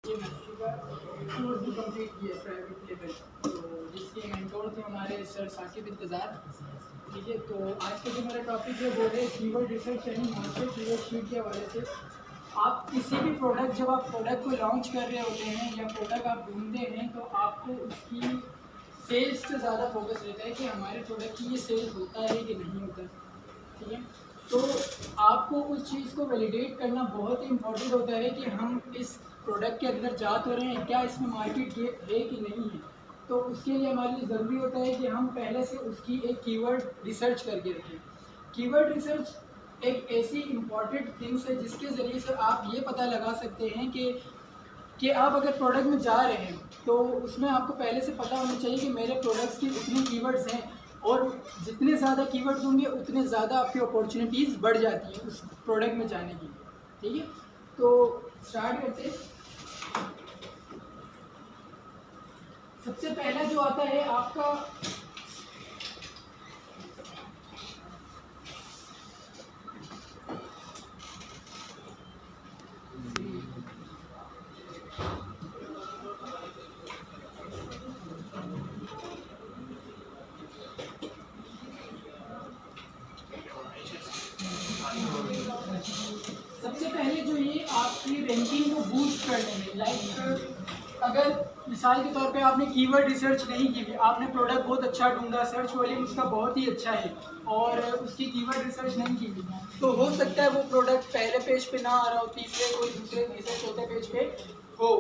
ये मैथ्यू का कोर्स भी कंप्लीट किया प्राइवेट लेवल, तो जिसके मेंटोर थे हमारे सर साकिब इंतज़ार। ठीक है, तो आज का जो मेरा टॉपिक है वो है कीवर्ड रिसर्च यानी मास्टर कीवर्ड शीट के हवाले से। आप किसी भी प्रोडक्ट, जब आप प्रोडक्ट को लॉन्च कर रहे होते हैं या प्रोडक्ट आप ढूंढते हैं, तो आपको उसकी सेल्स से ज़्यादा फोकस रहता है कि हमारे प्रोडक्ट की ये सेल होता है कि नहीं होता। ठीक है, तो आपको उस चीज़ को वैलिडेट करना बहुत ही इम्पोर्टेंट होता है कि हम इस प्रोडक्ट के अंदर जा तो रहे हैं, क्या इसमें मार्केट है कि नहीं है। तो उसके लिए हमारे लिए ज़रूरी होता है कि हम पहले से उसकी एक कीवर्ड रिसर्च करके रखें। कीवर्ड रिसर्च एक ऐसी इम्पॉर्टेंट थिंग्स है जिसके ज़रिए से आप ये पता लगा सकते हैं कि आप अगर प्रोडक्ट में जा रहे हैं तो उसमें आपको पहले से पता होना चाहिए कि मेरे प्रोडक्ट्स की इतनी कीवर्ड्स हैं, और जितने ज़्यादा कीवर्ड्स होंगे उतने ज़्यादा आपकी अपॉर्चुनिटीज़ बढ़ जाती हैं उस प्रोडक्ट में जाने की। ठीक है, तो स्टार्ट करते हैं। सबसे पहला जो आता है आपका सबसे पहले जो ये आपकी रैंकिंग को बूस्ट करने में, लाइक अगर मिसाल के तौर पे आपने कीवर्ड रिसर्च नहीं की, आपने प्रोडक्ट बहुत अच्छा ढूंढा, सर्च वॉल्यूम उसका बहुत ही अच्छा है और उसकी कीवर्ड रिसर्च नहीं की, तो हो सकता है वो प्रोडक्ट पहले पेज पे ना आ रहा हो, तीसरे कोई दूसरे तीसरे चौथे पेज पे हो।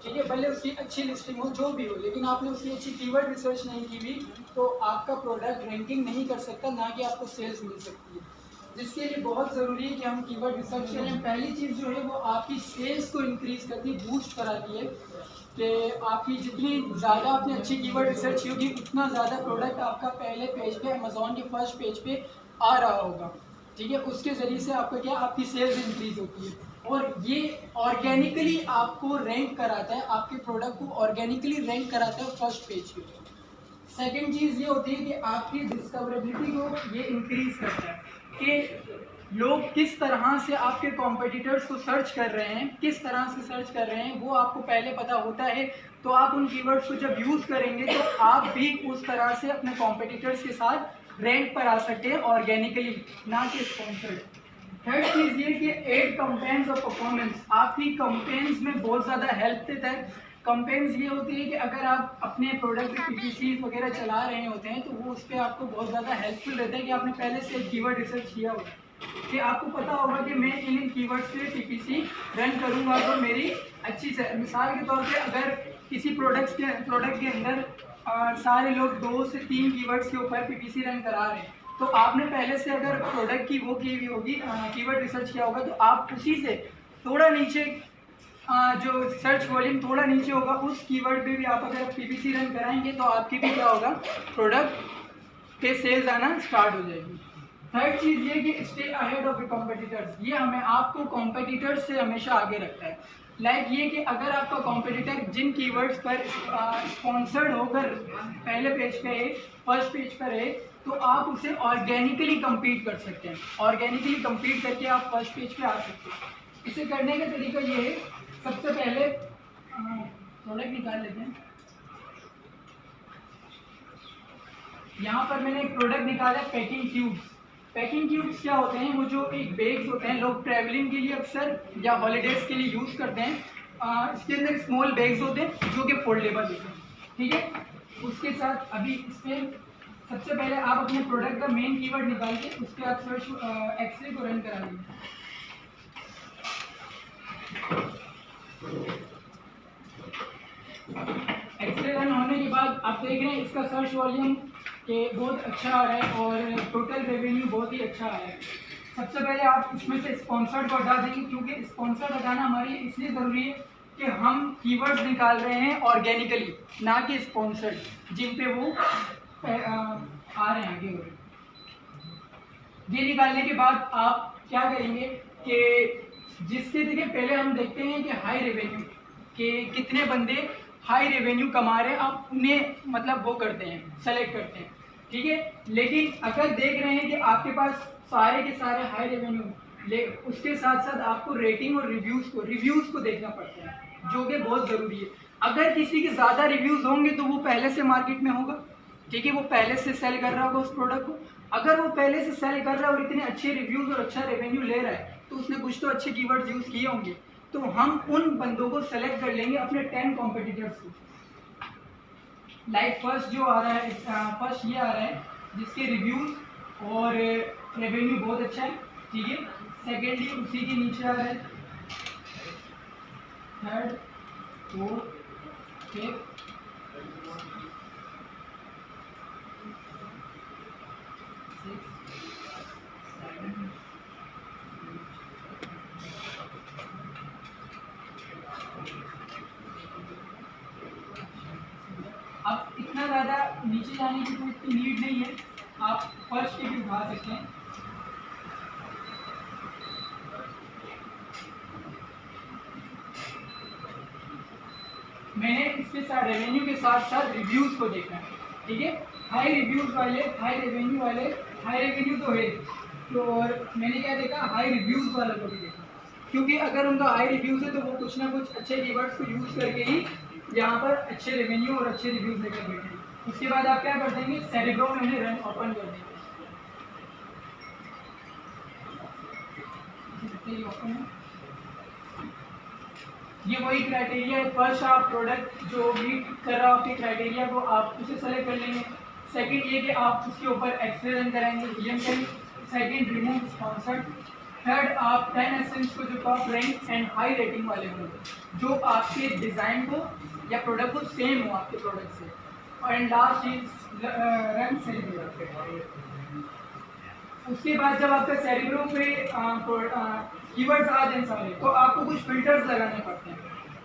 ठीक है, भले उसकी अच्छी लिस्टिंग हो, जो भी हो, लेकिन आपने उसकी अच्छी कीवर्ड रिसर्च नहीं की हुई तो आपका प्रोडक्ट रैंकिंग नहीं कर सकता, ना कि आपको सेल्स मिल सकती है। जिसके लिए बहुत ज़रूरी है कि हम कीवर्ड रिसर्च करें। पहली चीज़ जो है वो आपकी सेल्स को इंक्रीज करती है, बूस्ट कराती है, कि आपकी जितनी ज़्यादा आपने अच्छी कीवर्ड रिसर्च की होगी उतना ज़्यादा प्रोडक्ट आपका पहले पेज पे, अमेज़ॉन के फर्स्ट पेज पे आ रहा होगा। ठीक है, उसके ज़रिए से आपका क्या, आपकी सेल्स इंक्रीज होती है और ये ऑर्गेनिकली आपको रैंक कराता है, आपके प्रोडक्ट को ऑर्गेनिकली रैंक कराता है फर्स्ट पेज पे। सेकेंड चीज़ ये होती है कि आपकी डिस्कवरेबिलिटी को ये इंक्रीज करता है कि लोग किस तरह से आपके कॉम्पिटिटर्स को सर्च कर रहे हैं, किस तरह से सर्च कर रहे हैं वो आपको पहले पता होता है। तो आप उन कीवर्ड्स को जब यूज़ करेंगे तो आप भी उस तरह से अपने कॉम्पिटिटर्स के साथ रैंक पर आ सकते हैं ऑर्गेनिकली, ना कि स्पॉन्सर्ड। थर्ड चीज़ ये कि एड कंपेन्स और परफॉर्मेंस आपकी कंपेन्स में बहुत ज़्यादा हेल्प देता है। कंपेन्स ये होती है कि अगर आप अपने प्रोडक्ट पे पीपीसी वगैरह चला रहे होते हैं तो वो उस पर आपको बहुत ज़्यादा हेल्पफुल रहता है कि आपने पहले से कीवर्ड रिसर्च किया हुआ है, कि आपको पता होगा कि मैं इन कीवर्ड्स पे पीपीसी रन करूँगा तो मेरी अच्छी से, मिसाल के तौर पे अगर किसी प्रोडक्ट के अंदर सारे लोग 2 से 3 कीवर्ड्स के ऊपर पीपीसी रन करा रहे हैं, तो आपने पहले से अगर प्रोडक्ट की वो की हुई होगी, कीवर्ड रिसर्च किया होगा, तो आप उसी से थोड़ा नीचे जो सर्च वॉल्यूम थोड़ा नीचे होगा उस कीवर्ड पे भी आप अगर पीपीसी रन कराएंगे तो आपकी भी क्या होगा, प्रोडक्ट के सेल्स आना स्टार्ट हो जाएगी। थर्ड चीज़ ये कि stay ahead of the competitors, ये हमें आपको कॉम्पिटिटर्स से हमेशा आगे रखता है। लाइक ये कि अगर आपका कॉम्पिटिटर जिन कीवर्ड्स पर स्पॉन्सर्ड होकर पहले पेज पे है, फर्स्ट पेज पर है, तो आप उसे ऑर्गेनिकली compete कर सकते हैं, ऑर्गेनिकली compete करके आप फर्स्ट पेज पे आ सकते हैं। इसे करने का तरीका ये है, सबसे पहले प्रोडक्ट निकाल लेते हैं। यहाँ पर मैंने एक प्रोडक्ट निकाला है, पैकिंग ट्यूब्स। पैकिंग ट्यूब्स क्या होते हैं, वो जो एक बैग्स होते हैं, लोग ट्रैवलिंग के लिए अक्सर या हॉलीडेज़ के लिए यूज़ करते हैं। इसके अंदर स्मॉल बैग्स होते हैं जो कि फोल्डेबल होते हैं। ठीक है, उसके साथ अभी इस पर सबसे पहले आप अपने प्रोडक्ट का मेन कीवर्ड निकाल के उस पर आप सर्च एक्सरे को रन करा लीजिए। एक्सरे रन होने के बाद आप देख रहे हैं इसका सर्च वॉल्यूम के बहुत अच्छा आ रहा है और टोटल रेवेन्यू बहुत ही अच्छा आ रहा है। सबसे पहले आप इसमें से स्पॉन्सर्ड को हटा देंगे, क्योंकि स्पॉन्सर्ड हटाना हमारे लिए इसलिए ज़रूरी है कि हम कीवर्ड्स निकाल रहे हैं ऑर्गेनिकली, ना कि स्पॉन्सर्ड जिन पे वो आ रहे हैं आगे हो रहे। ये निकालने के बाद आप क्या करेंगे कि जिससे देखिए पहले हम देखते हैं कि हाई रेवेन्यू के कितने बंदे हाई रेवेन्यू कमा रहे हैं, आप उन्हें मतलब वो करते हैं, सेलेक्ट करते हैं। ठीक है, लेकिन अगर देख रहे हैं कि आपके पास सारे के सारे हाई रेवेन्यू, उसके साथ साथ आपको रेटिंग और रिव्यूज़ को देखना पड़ता है। जो कि बहुत ज़रूरी है। अगर किसी के ज़्यादा रिव्यूज़ होंगे तो वो पहले से मार्केट में होगा, ठीक है, वो पहले से सेल कर रहा होगा उस प्रोडक्ट को। अगर वो पहले से सेल कर रहा है और इतने अच्छे रिव्यूज़ और अच्छा रेवेन्यू ले रहा है तो उसने कुछ तो अच्छे कीवर्ड्स यूज़ किए होंगे। तो हम उन बंदों को सेलेक्ट कर लेंगे अपने 10 कॉम्पिटिटर्स को। लाइक फर्स्ट जो आ रहा है, फर्स्ट ये आ रहा है जिसके रिव्यूज़ और रेवेन्यू बहुत अच्छा है, ठीक है। सेकेंडली उसी के नीचे आ रहा है थर्ड, फोर्थ, फिफ्थ, अब इतना ज़्यादा नीचे जाने की कोई इतनी नीड नहीं है, आप फर्स्ट के भी उठा सकते हैं। मैंने इसके साथ रेवेन्यू के साथ साथ रिव्यूज़ को देखा है, ठीक है। हाई रिव्यूज़ वाले, हाई रेवेन्यू वाले, हाई रेवेन्यू तो है तो, और मैंने क्या देखा, हाई रिव्यूज़ वाला को भी देखा, क्योंकि अगर उनका हाई रिव्यूज़ है तो वो कुछ ना कुछ अच्छे कीवर्ड्स को यूज़ करके ही यहाँ पर अच्छे रेवेन्यू और अच्छे रिव्यूज़ लेकर बैठे। उसके बाद आप क्या कर देंगे, सेरेब्रो में उन्हें रन ओपन कर देंगे। ये वही क्राइटेरिया है, फर्स्ट आप प्रोडक्ट जो मीट कर रहा हो आपके क्राइटेरिया को आप उसे सेलेक्ट कर लेंगे। सेकंड ये कि आप उसके ऊपर एक्सरे रन कराएंगे, सेकंड रिमूव स्पॉन्सर्ड। थर्ड आप 10 एसेंस को जो top rank and high rating वाले होंगे जो आपके डिज़ाइन को या प्रोडक्ट को सेम हो आपके प्रोडक्ट से। एंड लास्ट इज रन सेलिब्रो। उसके बाद जब आपका सेलिब्रो पे कीवर्ड्स आ जाए सारे तो आपको कुछ फिल्टर्स लगाने पड़ते हैं।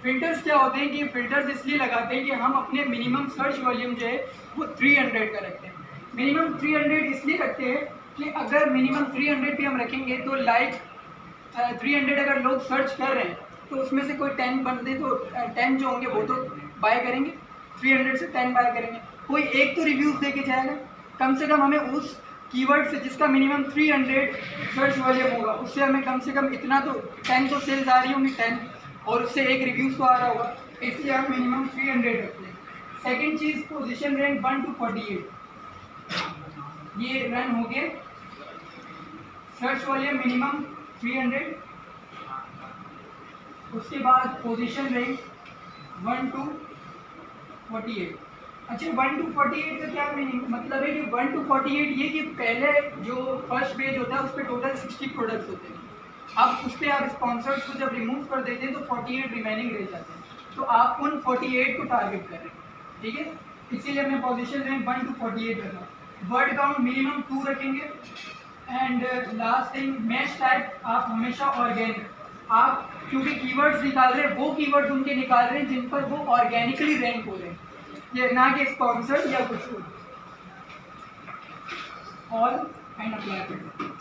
फिल्टर्स क्या होते हैं कि फिल्टर्स इसलिए लगाते हैं कि हम अपने मिनिमम सर्च वॉल्यूम जो है वो 300 का रखते हैं। मिनिमम 300 इसलिए रखते हैं कि अगर मिनिमम 300 पे हम रखेंगे तो लाइक 300 अगर लोग सर्च कर रहे हैं तो उसमें से कोई 10 बंदे तो 10 जो होंगे वो तो बाय करेंगे, 300 से 10 बाय करेंगे, कोई एक तो रिव्यूज़ दे के जाएगा। कम से कम हमें उस कीवर्ड से जिसका मिनिमम 300 सर्च वॉल्यूम होगा उससे हमें कम से कम इतना तो 10 तो सेल्स आ रही होंगी 10 और उससे एक रिव्यूज़ तो आ रहा होगा, इसलिए हम मिनिमम 300 रखते हैं। Second cheese position rank 1 to 48, ये रन हो गए। सर्च वॉल्यूम मिनिमम 300, उसके बाद पोजीशन रैंक 1 to 48। अच्छा 1 to 48 का क्या मीनिंग मतलब है कि 1 to 48 ये कि पहले जो फर्स्ट पेज होता है उस पर टोटल 60 प्रोडक्ट्स होते हैं। अब उस पर आप स्पॉन्सर्स को जब रिमूव कर देते हैं तो 48 रिमेनिंग रह जाते हैं, तो आप उन 48 को टारगेट करें, ठीक है। इसीलिए हमने पोजीशन रैंक 1 to 48 रखा। वर्ड काउंट मिनिमम 2 रखेंगे। And last thing match type आप हमेशा ऑर्गेनिक, आप क्योंकि कीवर्ड्स निकाल रहे हैं वो कीवर्ड्स उनके निकाल रहे हैं जिन पर वो ऑर्गेनिकली रैंक हो रहे हैं, ये ना कि स्पॉन्सर्ड या कुछ और। एंड अप्लाई करें।